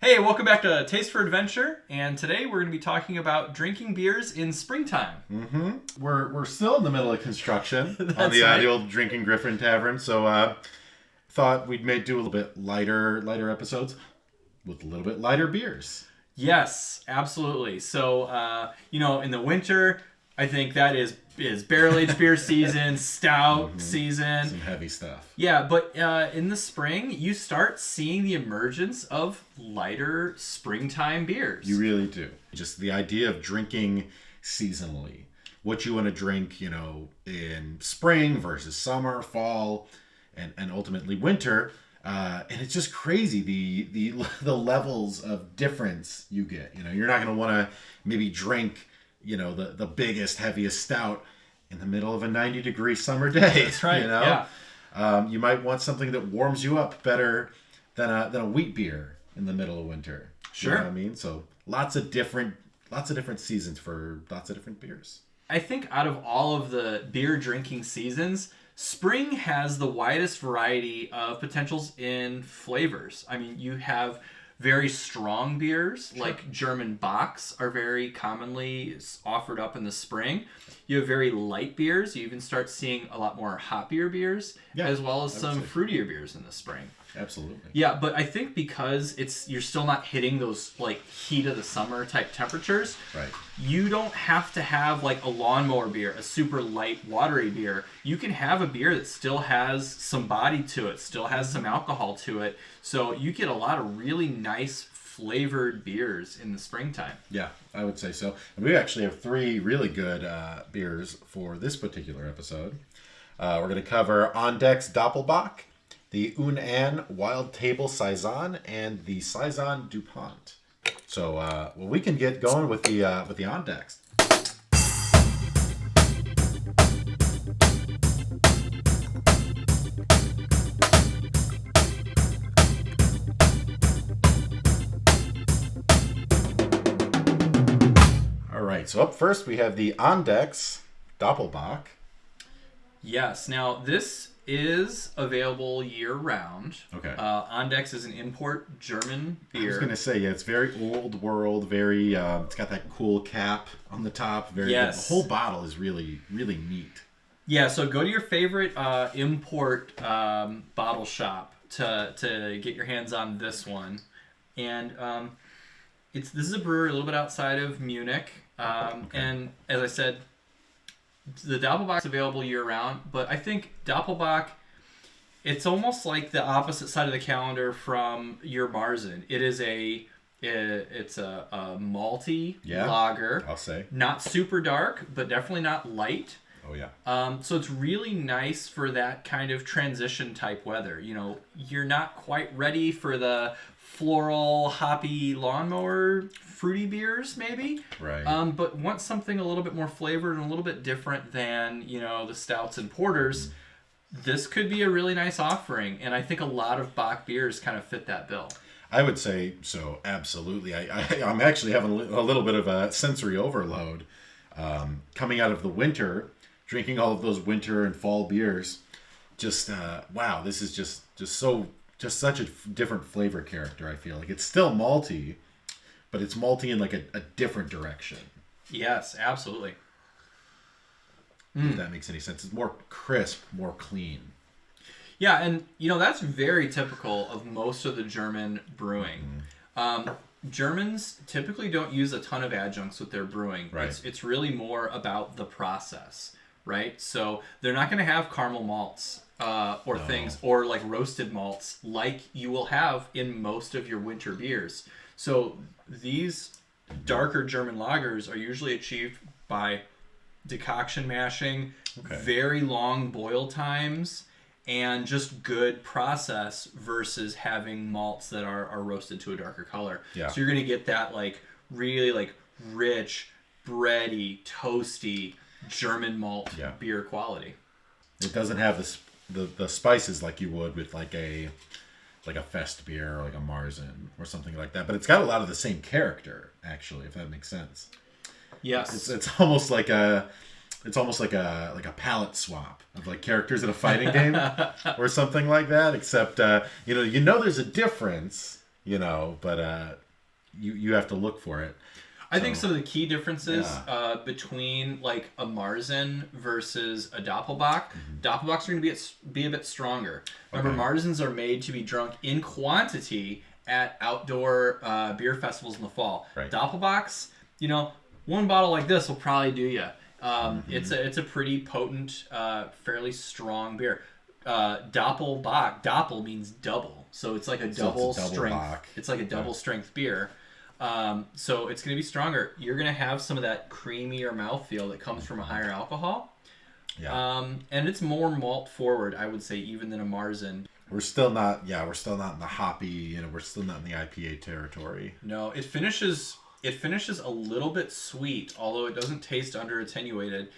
Hey, welcome back to Taste for Adventure, and today we're going to be talking about drinking beers in springtime. We're still in the middle of construction on That's the right. the old Drinking Griffin Tavern, so thought we'd do a little bit lighter episodes with a little bit lighter beers. Yes, absolutely. So, in the winter, I think that is barrel-aged beer season, stout season. Some heavy stuff. Yeah, but in the spring, you start seeing the emergence of lighter springtime beers. You really do. Just the idea of drinking seasonally. What you want to drink, in spring versus summer, fall, and ultimately winter. And it's just crazy the levels of difference you get. You're not going to want to maybe drink, the biggest, heaviest stout in the middle of a 90-degree summer day. That's right. Yeah. You might want something that warms you up better than a wheat beer in the middle of winter. Sure. You know what I mean? So lots of different seasons for lots of different beers. I think out of all of the beer drinking seasons, spring has the widest variety of potentials in flavors. I mean, you have very strong beers, like German Bocks are very commonly offered up in the spring. You have very light beers. You even start seeing a lot more hoppier beers, as well as some fruitier beers in the spring. Absolutely. Yeah, but I think because you're still not hitting those heat of the summer type temperatures, Right. you don't have to have a lawnmower beer, a super light watery beer. You can have a beer that still has some body to it, still has some alcohol to it. So you get a lot of really nice flavored beers in the springtime. Yeah, I would say so. And we actually have three really good beers for this particular episode. We're going to cover Andechs Doppelbock, the An Wild Table Saison, and the Saison DuPont. So, we can get going with the Andechs. All right. So up first we have the Andechs Doppelbock. Yes. Now, this is available year-round. Okay. Andechs is an import German beer. I was gonna say, yeah, it's very old world. Very, it's got that cool cap on the top. Very. Yes. The whole bottle is really, really neat. Yeah, so go to your favorite import bottle shop to get your hands on this one, and this is a brewery a little bit outside of Munich, and as I said, the Doppelbock is available year round. But I think Doppelbock, it's almost like the opposite side of the calendar from your Marzen. It's a malty lager. I'll say. Not super dark, but definitely not light. Oh yeah. So it's really nice for that kind of transition type weather. You're not quite ready for the floral, hoppy lawnmower fruity beers, maybe. Right. But want something a little bit more flavored and a little bit different than, the stouts and porters. This could be a really nice offering, and I think a lot of Bock beers kind of fit that bill. I would say so. Absolutely. I'm actually having a little bit of a sensory overload coming out of the winter. Drinking all of those winter and fall beers, just wow! This is just such a different flavor character. I feel like it's still malty, but it's malty in a different direction. Yes, absolutely. If that makes any sense, it's more crisp, more clean. Yeah, and that's very typical of most of the German brewing. Germans typically don't use a ton of adjuncts with their brewing. Right. It's really more about the process. Right, so they're not going to have caramel malts things or roasted malts like you will have in most of your winter beers. So these darker German lagers are usually achieved by decoction mashing, very long boil times, and just good process versus having malts that are roasted to a darker color. Yeah. So you're going to get that really rich, bready, toasty German malt beer quality. It doesn't have the spices like you would with a fest beer or a Marzen or something like that, but it's got a lot of the same character, actually, if that makes sense. Yes. It's almost like a palette swap of characters in a fighting game or something like that, except there's a difference, you know, but you have to look for it. I think some of the key differences Yeah. between like a Marzen versus a Doppelbock, Doppelbocks are going to be a bit stronger. Remember, Marzens are made to be drunk in quantity at outdoor beer festivals in the fall. Right. Doppelbocks, you know, one bottle like this will probably do you. It's a pretty potent, fairly strong beer. Doppelbock, Doppel means double, so it's like a double strength. Bock. It's like a double strength beer. So it's going to be stronger. You're going to have some of that creamier mouthfeel that comes from a higher alcohol. Yeah. And it's more malt forward, I would say, even than a Marzen. We're still not in the hoppy, you know, we're still not in the IPA territory. No, it finishes a little bit sweet, although it doesn't taste under attenuated.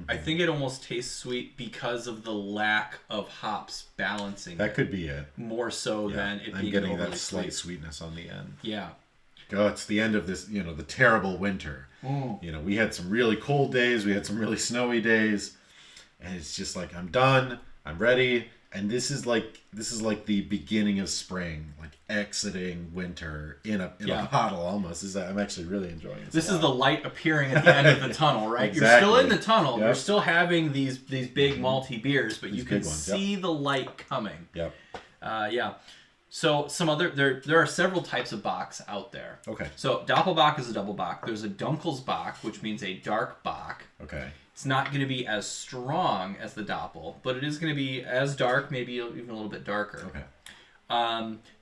I think it almost tastes sweet because of the lack of hops balancing That it, could be it. more so than it I'm being getting overly that slight sweet. sweetness on the end. Yeah. Oh, it's the end of this, you know, the terrible winter. You know, we had some really cold days, we had some really snowy days, and it's just like, I'm done, I'm ready, and this is like the beginning of spring, like exiting winter in a bottle almost. I'm actually really enjoying it. This is the light appearing at the end of the tunnel, right? Exactly. You're still in the tunnel. Yep. You're still having these big malty beers, but you can big ones, see the light coming. Yep. Yeah. So some other there are several types of bocks out there. Okay. So Doppelbock is a double bock. There's a Dunkelsbock, which means a dark bock. Okay. It's not going to be as strong as the Doppel, but it is going to be as dark, maybe even a little bit darker. Okay.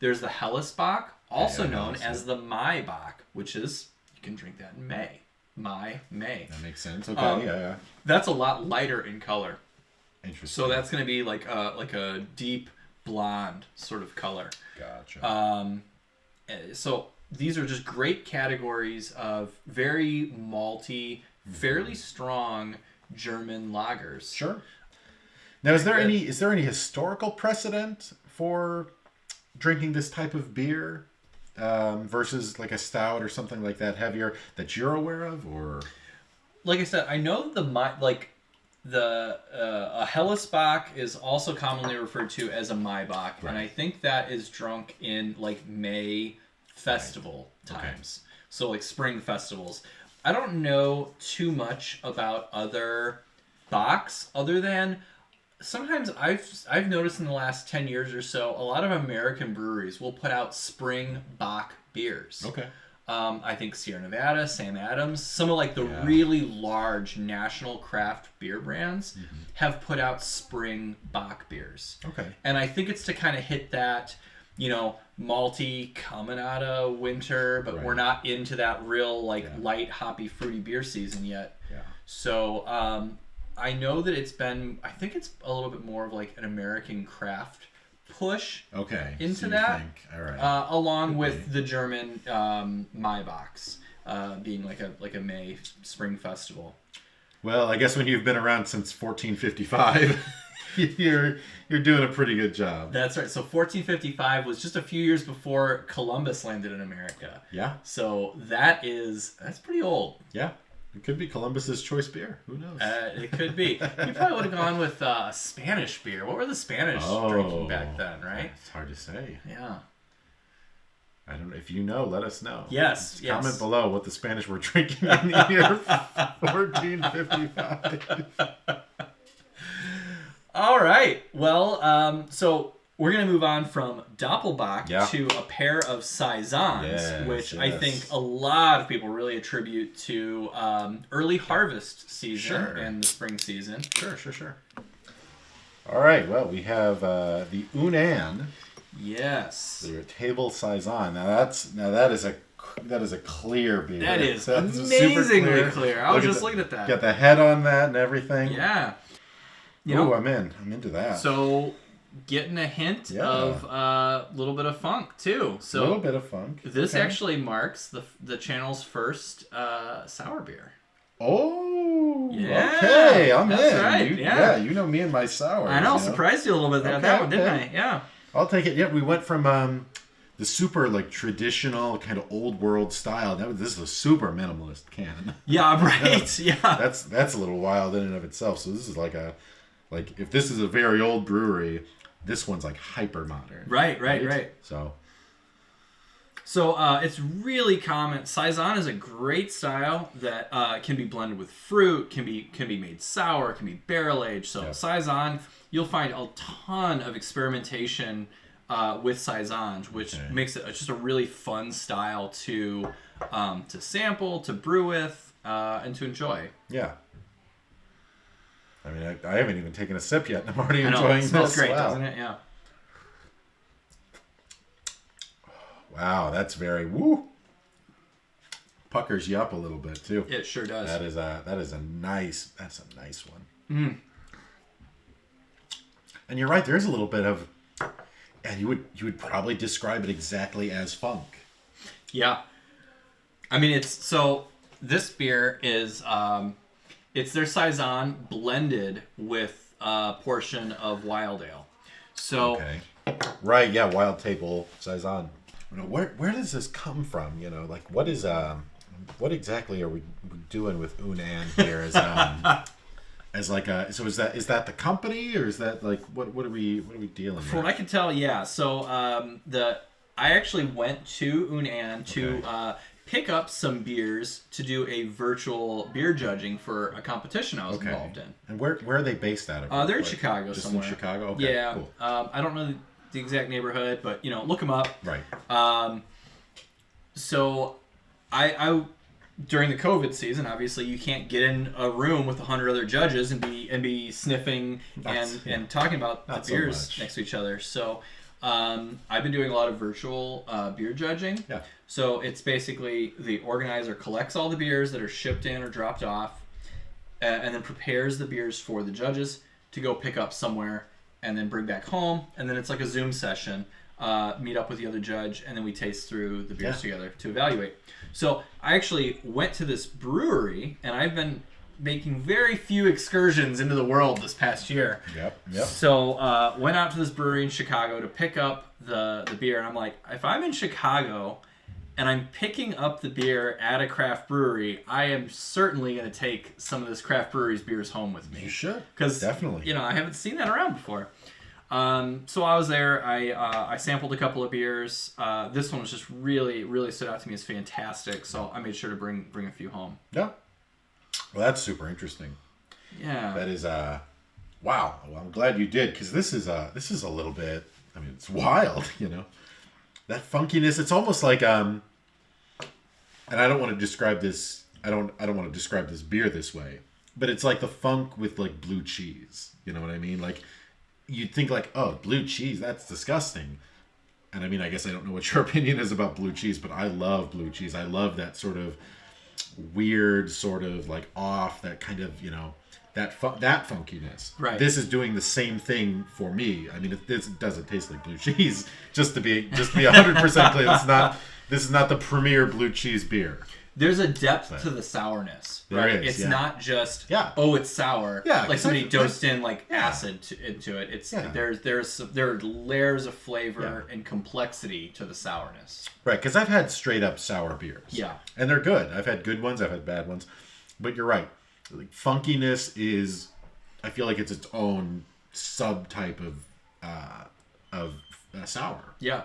There's the Hellesbock, also known Helles, as the Maibock, which is, you can drink that in May. May. That makes sense. Okay. Yeah. That's a lot lighter in color. Interesting. So that's going to be like a deep blonde sort of color. Gotcha. So these are just great categories of very malty, fairly strong German lagers. Sure. Now, is there any historical precedent for drinking this type of beer versus like a stout or something like that heavier that you're aware of, or? Like I said, I know a Hellesbock is also commonly referred to as a Maibock, and I think that is drunk in like May festival times. So like spring festivals. I don't know too much about other bocks other than sometimes I've noticed in the last 10 years or so, a lot of American breweries will put out spring bock beers. Okay. I think Sierra Nevada, Sam Adams, some of like the really large national craft beer brands have put out spring bock beers. Okay. And I think it's to kind of hit that, you know, malty coming out of winter, but we're not into that real like light hoppy fruity beer season yet. Yeah. So I know that I think it's a little bit more of like an American craft push into so that. All right. Along with the German Maibachs being like a May spring festival. Well, I guess when you've been around since 1455, you're doing a pretty good job. That's right. So 1455 was just a few years before Columbus landed in America. Yeah. So that's pretty old. Yeah. It could be Columbus's choice beer. Who knows? It could be. You probably would have gone with Spanish beer. What were the Spanish drinking back then, right? It's hard to say. Yeah. I don't know. If you know, let us know. Yes. Comment below what the Spanish were drinking in the year 1455. All right. Well, so we're going to move on from Doppelbock to a pair of Saisons, which I think a lot of people really attribute to early harvest season and the spring season. Sure. All right. Well, we have the Unan. Yes. The table Saison. Now that is a clear beer. That is That's amazingly clear. I was just looking at that. Got the head on that and everything. Yeah. Oh, I'm into that. So getting a hint of a little bit of funk too. So a little bit of funk. This actually marks the channel's first sour beer. Oh, yeah. Okay, I'm That's in. Right. You know me and my sours. I know, surprised you a little bit there. That one, didn't I? Yeah. I'll take it. Yeah, we went from the super like traditional kind of old world style. This is a super minimalist can. Yeah, right. Yeah. That's a little wild in and of itself. So this is like if this is a very old brewery, this one's like hyper modern. Right. So So it's really common. Saison is a great style that can be blended with fruit, can be made sour, can be barrel aged. So Saison, you'll find a ton of experimentation with Saisons, which makes it just a really fun style to sample, to brew with, and to enjoy. Yeah. I mean, I haven't even taken a sip yet, and I'm already enjoying this. It smells great, doesn't it? Yeah. Wow, that's very woo. Puckers you up a little bit too. It sure does. That's a nice one. Mm. And you're right, there is a little bit of, and you would probably describe it exactly as funk. Yeah. I mean, this beer is it's their Saison blended with a portion of wild ale. So right, yeah, wild table Saison. Where does this come from? Like what exactly are we doing with Yunnan here as like so is that the company, or is that like what are we dealing with? From what I can tell, yeah. So I actually went to Yunnan to pick up some beers to do a virtual beer judging for a competition I was involved in. And where are they based out of? They're in Chicago somewhere. Just in Chicago? Okay, yeah. Cool. I don't know the exact neighborhood, but look them up. Right. So I during the COVID season, obviously you can't get in a room with 100 other judges and be sniffing and talking about the beers next to each other. So I've been doing a lot of virtual beer judging. Yeah. So it's basically the organizer collects all the beers that are shipped in or dropped off, and then prepares the beers for the judges to go pick up somewhere and then bring back home. And then it's like a Zoom session, meet up with the other judge, and then we taste through the beers together to evaluate. So I actually went to this brewery, and I've been making very few excursions into the world this past year. Yep. So went out to this brewery in Chicago to pick up the beer, and I'm like, if I'm in Chicago and I'm picking up the beer at a craft brewery, I am certainly going to take some of this craft brewery's beers home with me. You should. Because definitely. I haven't seen that around before. So I was there. I sampled a couple of beers. This one was just really, really stood out to me as fantastic. So I made sure to bring a few home. Yeah. Well, that's super interesting. Yeah. That is wow. Well, I'm glad you did, because this is a little bit. I mean, it's wild. That funkiness. It's almost like and I don't want to describe this. I don't want to describe this beer this way, but it's like the funk with like blue cheese. You know what I mean? Like, you'd think like, oh, blue cheese, that's disgusting. And I mean, I guess I don't know what your opinion is about blue cheese, but I love blue cheese. I love that sort of weird, sort of like off, that kind of, that funkiness. Right. This is doing the same thing for me. I mean, this doesn't taste like blue cheese. Just to be 100% clear, this is not the premier blue cheese beer. There's a depth to the sourness, right? There is, it's not just it's sour. Yeah, like somebody dosed in like acid into it. It's there are layers of flavor and complexity to the sourness. Right, because I've had straight up sour beers. Yeah, and they're good. I've had good ones. I've had bad ones, but you're right. Like, funkiness is, I feel like it's its own subtype of sour. Yeah.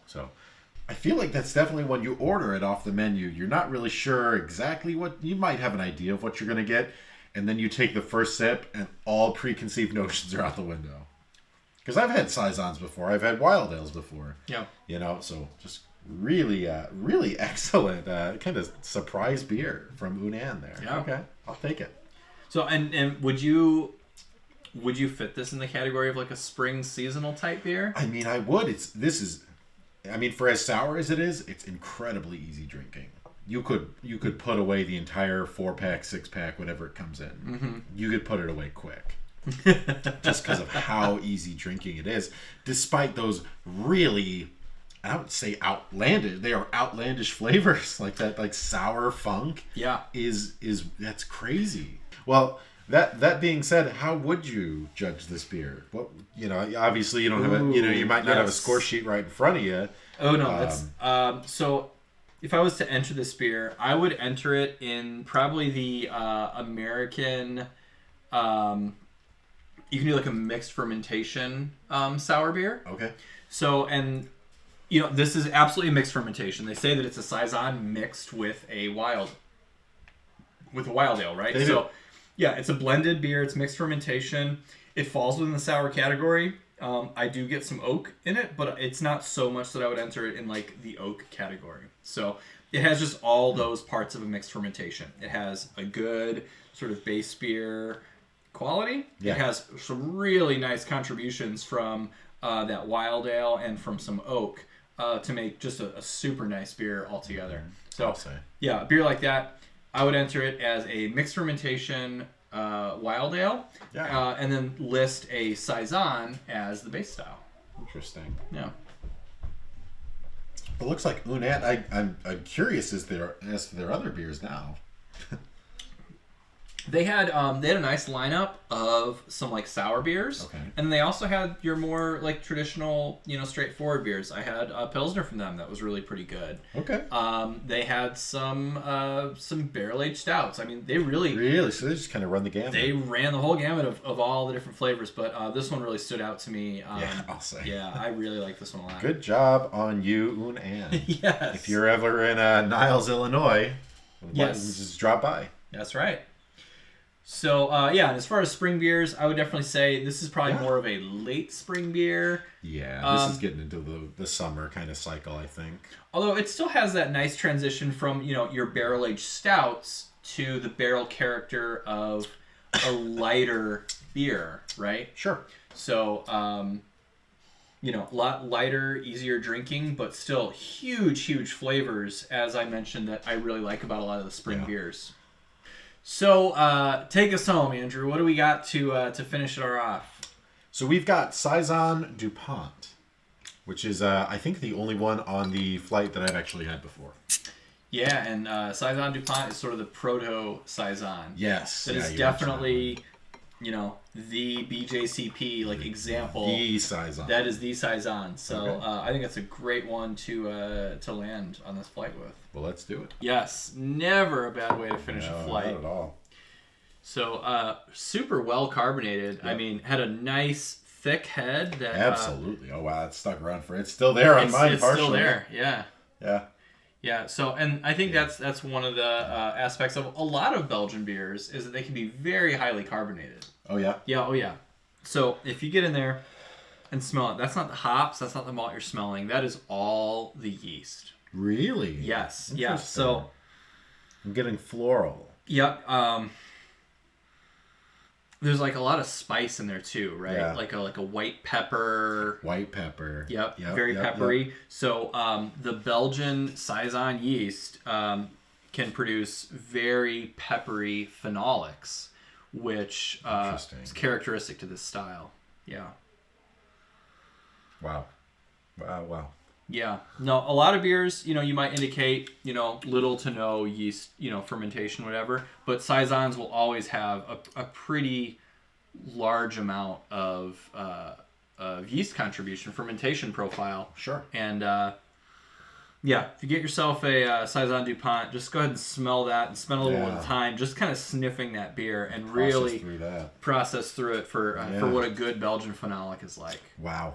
So I feel like that's definitely when you order it off the menu, you're not really sure exactly what, you might have an idea of what you're going to get, and then you take the first sip and all preconceived notions are out the window. Because I've had Saisons before, I've had wild ales before. Yeah. So just really, really excellent kind of surprise beer from Yunnan there. Yeah. Okay, I'll take it. So, and would you fit this in the category of like a spring seasonal type beer? I mean, I would. For as sour as it is, it's incredibly easy drinking. You could put away the entire 4-pack, 6-pack, whatever it comes in. Mm-hmm. You could put it away quick. Just because of how easy drinking it is. Despite those really, I would say outlandish, they are outlandish flavors. Like that, like sour funk. Yeah. That's crazy. Well, That being said, how would you judge this beer? What obviously you don't have you might not have a score sheet right in front of you. Oh no, that's so. If I was to enter this beer, I would enter it in probably the American. You can do like a mixed fermentation sour beer. Okay. So, and This is absolutely mixed fermentation. They say that it's a Saison mixed with a wild ale, right? They do. Yeah, it's a blended beer. It's mixed fermentation. It falls within the sour category. I do get some oak in it, but it's not so much that I would enter it in like the oak category. So it has just all those parts of a mixed fermentation. It has a good sort of base beer quality. Yeah. It has some really nice contributions from that wild ale and from some oak to make just a super nice beer altogether. So yeah, a beer like that, I would enter it as a mixed fermentation wild ale, and then list a Saison as the base style. Interesting. Yeah. It looks like Unant. I'm curious as to their other beers now. They had a nice lineup of some like sour beers, and they also had your more like traditional, straightforward beers. I had a Pilsner from them that was really pretty good. Okay. They had some barrel aged stouts. I mean, they really So they just kind of run the gamut. They ran the whole gamut of all the different flavors, but this one really stood out to me. I'll say. Yeah, I really like this one a lot. Good job on you, Unant. Yes. If you're ever in Niles, Illinois, just drop by. That's right. So, and as far as spring beers, I would definitely say this is probably more of a late spring beer. Yeah, this is getting into the summer kind of cycle, I think. Although it still has that nice transition from, your barrel-aged stouts to the barrel character of a lighter beer, right? Sure. So, a lot lighter, easier drinking, but still huge flavors, as I mentioned, that I really like about a lot of the spring beers. So, take us home, Andrew. What do we got to finish it off? So we've got Saison DuPont, which is, I think, the only one on the flight that I've actually had before. Yeah, and Saison DuPont is sort of the proto-Saison. Yes. That is definitely, the BJCP, example. The Saison. That is the Saison. So I think that's a great one to land on this flight with. Well, let's do it. Yes, never a bad way to finish a flight. Not at all. So super well carbonated. Yep. I mean, had a nice thick head. That absolutely. Oh wow, it's stuck around for. It's still there on mine. It's partially. Still there. Yeah. Yeah. Yeah. So, and I think that's one of the aspects of a lot of Belgian beers is that they can be very highly carbonated. Oh yeah. Yeah. Oh yeah. So if you get in there and smell it, that's not the hops. That's not the malt you're smelling. That is all the yeast. Really? Yes. Yeah. So I'm getting floral. Yep. There's a lot of spice in there too, right? Yeah. Like a white pepper. White pepper. Yep. Very peppery. Yep. So the Belgian Saison yeast can produce very peppery phenolics, which is characteristic to this style. Yeah. Wow. Yeah. No, a lot of beers, you might indicate, little to no yeast, fermentation, whatever. But Saisons will always have a pretty large amount of yeast contribution, fermentation profile. Sure. And, if you get yourself a Saison DuPont, just go ahead and smell that and spend a little bit of time just kind of sniffing that beer and really process through it for what a good Belgian phenolic is like. Wow.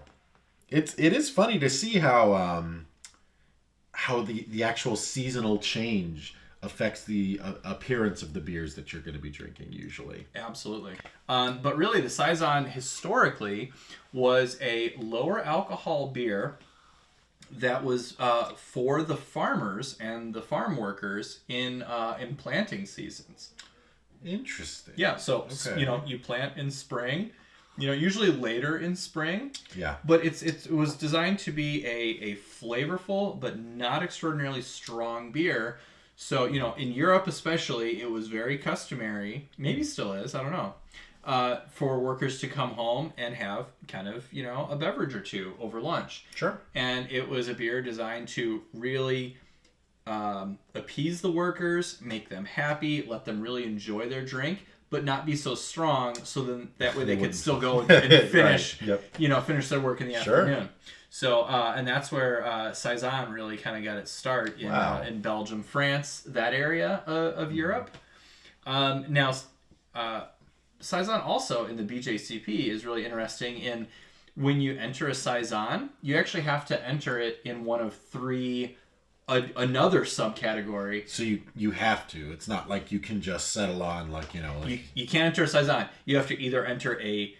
It is funny to see how the actual seasonal change affects the appearance of the beers that you're going to be drinking usually. Absolutely. But really the Saison historically was a lower alcohol beer that was for the farmers and the farm workers in planting seasons. Interesting. Yeah, so you plant in spring. Usually later in spring. Yeah. But it was designed to be a flavorful but not extraordinarily strong beer. So, in Europe especially, it was very customary, maybe still is, I don't know, for workers to come home and have kind of, a beverage or two over lunch. Sure. And it was a beer designed to really appease the workers, make them happy, let them really enjoy their drink, but not be so strong, so then that way they could still go and finish, right. Yep. Finish their work in the afternoon. So, and that's where Saison really kind of got its start in Belgium, France, that area of Europe. Now, Saison also in the BJCP is really interesting in when you enter a Saison, you actually have to enter it in one of three, another subcategory. So you have to. It's not like you can just settle on like, You can't enter a Saison. You have to either enter a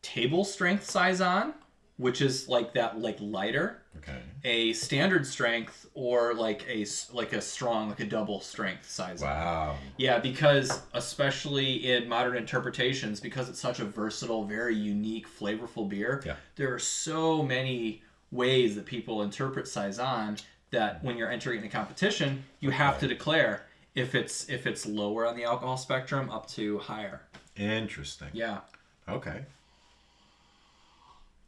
table strength Saison, which is like that, like lighter. Okay. A standard strength, or like a strong, like a double strength Saison. Wow. Yeah, because especially in modern interpretations, because it's such a versatile, very unique, flavorful beer, there are so many ways that people interpret Saison that when you're entering in a competition, you have to declare if it's lower on the alcohol spectrum up to higher. Interesting. Yeah. Okay.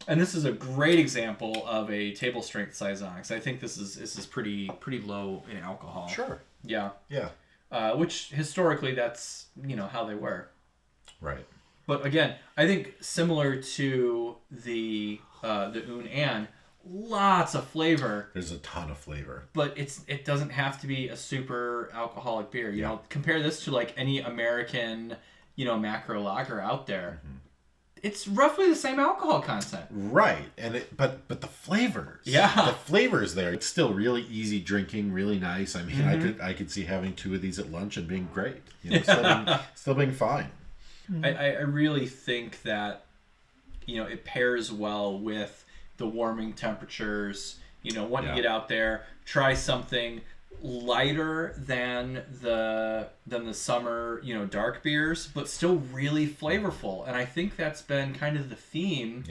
And this is a great example of a table strength Saison, because I think this is pretty low in alcohol. Sure. Yeah. Yeah. Which historically, that's how they were. Right. But again, I think similar to the Un An, lots of flavor. There's a ton of flavor. But it doesn't have to be a super alcoholic beer. You know, compare this to like any American, macro lager out there. Mm-hmm. It's roughly the same alcohol content. Right. And but the flavors. Yeah. The flavors there. It's still really easy drinking, really nice. I mean, Mm-hmm. I could see having 2 of these at lunch and being great. Still being fine. I really think that, it pairs well with the warming temperatures. When you get out there, try something lighter than the summer, dark beers, but still really flavorful. And I think that's been kind of the theme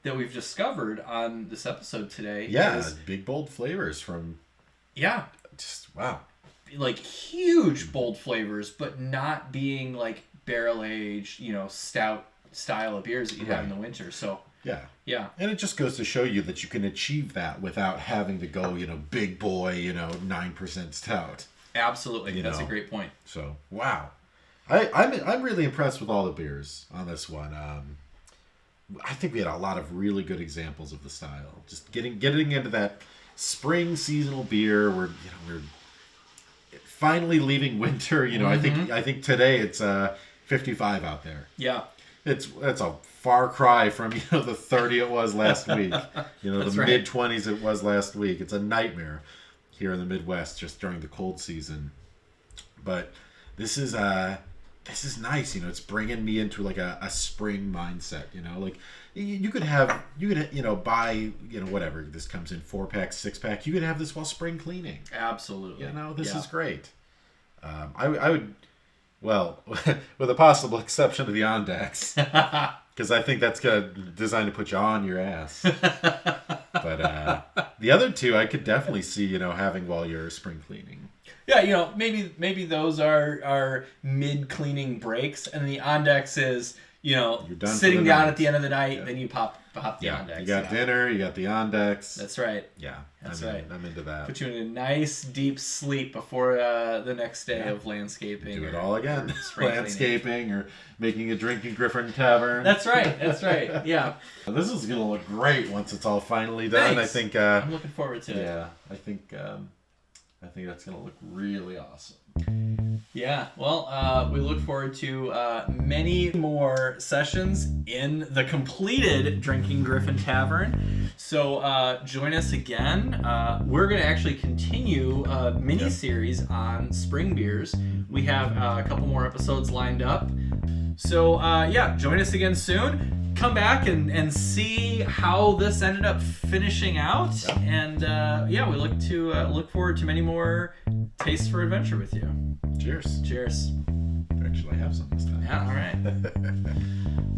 that we've discovered on this episode today. Yeah, big bold flavors from just wow. Like huge bold flavors, but not being like barrel aged, stout style of beers that you have in the winter. So yeah. And it just goes to show you that you can achieve that without having to go, big boy, 9% stout. Absolutely. That's a great point. So, wow. I'm really impressed with all the beers on this one. I think we had a lot of really good examples of the style. Just getting into that spring seasonal beer. We're finally leaving winter. Mm-hmm. I think today it's 55 out there. Yeah. It's a far cry from the 30 it was last week. The mid 20s it was last week. It's a nightmare here in the Midwest just during the cold season. But this is nice. It's bringing me into like a spring mindset. Like you could buy whatever this comes in 4-pack, 6-pack. You could have this while spring cleaning. Absolutely. This is great. I would. Well, with a possible exception to the Andechs, because I think that's designed to put you on your ass. But the other 2 I could definitely see, having while you're spring cleaning. Yeah, maybe those are mid cleaning breaks, and the Andechs is sitting down at the end of the night, then you pop the Andechs. You got dinner, you got the Andechs. That's right. Yeah, that's right. I'm into that. Put you in a nice deep sleep before the next day of landscaping. Do it all again. Landscaping or making a drinking Griffin Tavern. That's right. Yeah. This is gonna look great once it's all finally done. Thanks. I think. I'm looking forward to it. Yeah, I think that's gonna look really awesome. Yeah, well, we look forward to many more sessions in the completed Drinking Griffin Tavern. So join us again. We're going to actually continue a mini-series on spring beers. We have a couple more episodes lined up. So join us again soon. Come back and see how this ended up finishing out. And we look forward to many more tastes for adventure with you. Cheers. Cheers. Actually, I have some this time. Yeah, all right.